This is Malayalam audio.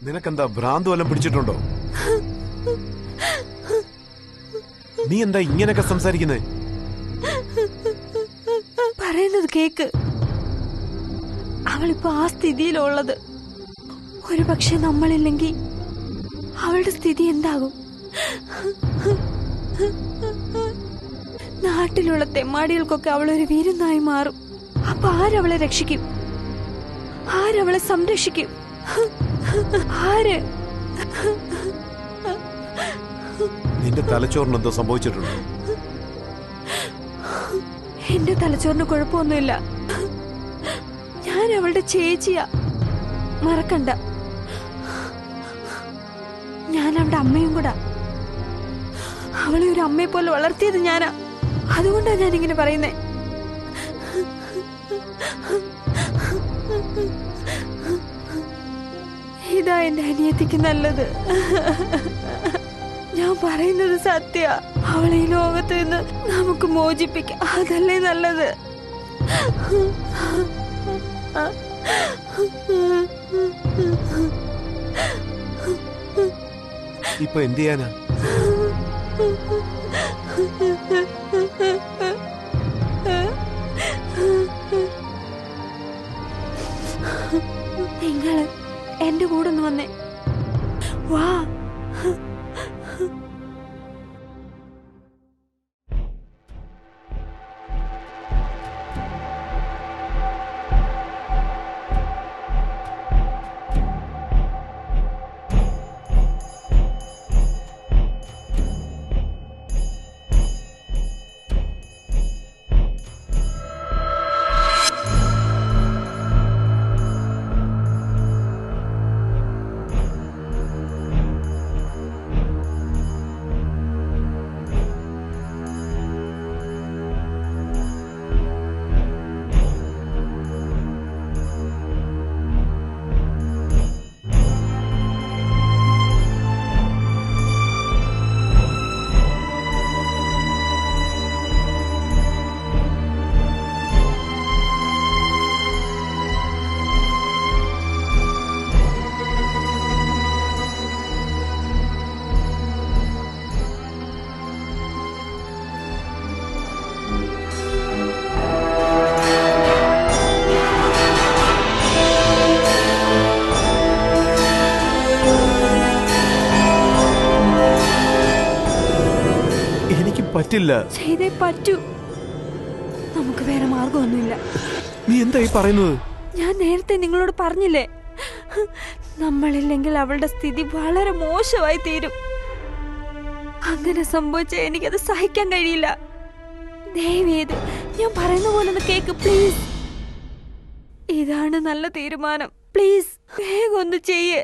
നിനക്കെന്താ ഭ്രാന്ത് വല്ലതും പിടിച്ചിട്ടുണ്ടോ? നീ എന്താ ഇങ്ങനെയൊക്കെ സംസാരിക്കുന്നേ? പറയുന്നത് കേക്ക്. അവളിപ്പോ ആ സ്ഥിതിയിലുള്ളത്. ഒരു പക്ഷെ നമ്മളില്ലെങ്കിൽ അവളുടെ സ്ഥിതി എന്താകും? നാട്ടിലുള്ള തെമ്മാടികൾക്കൊക്കെ അവളൊരു വീരനായി മാറും. അപ്പൊ ആരവളെ രക്ഷിക്കും? ആരവളെ സംരക്ഷിക്കും? ആര്? നിന്റെ തലച്ചോറിന് എന്തോ സംഭവിച്ചിട്ടുണ്ട്. എന്റെ തലച്ചോറിന് കുഴപ്പമൊന്നുമില്ല. ഞാൻ അവളുടെ ചേച്ചിയാ, മറക്കണ്ട. ഞാൻ അവളുടെ അമ്മയും കൂടാ. അവളെ ഒരു അമ്മയെ പോലെ വളർത്തിയത് ഞാനാ. അതുകൊണ്ടാ ഞാനിങ്ങനെ പറയുന്നേ. ഇതാ എന്റെ അനിയത്തിക്ക് നല്ലത്. ഞാൻ പറയുന്നത് സത്യ. അവളെ ഈ ലോകത്ത് നിന്ന് നമുക്ക് മോചിപ്പിക്കാം. അതല്ലേ നല്ലത്? ഇപ്പൊ എന്ത് ചെയ്യാനാ? നിങ്ങള് എന്റെ കൂടെ ഒന്ന് വന്നേ. വാ. പറ്റില്ല. ചെയ്തേ പറ്റൂ. നമുക്ക് വേറെ മാർഗമൊന്നുമില്ല. നീ എന്തായി പറയുന്നത്? ഞാൻ നേരത്തെ നിങ്ങളോട് പറഞ്ഞില്ലേ, നമ്മളില്ലെങ്കിൽ അവളുടെ സ്ഥിതി വളരെ മോശമായി തീരും. അങ്ങനെ സംഭവിച്ച എനിക്കത് സഹിക്കാൻ കഴിയില്ല. ദയവേത് ഞാൻ പറയുന്ന പോലെ ഒന്ന് കേക്ക് പ്ലീസ്. ഇതാണ് നല്ല തീരുമാനം. പ്ലീസ് വേഗം ഒന്ന് ചെയ്യേ.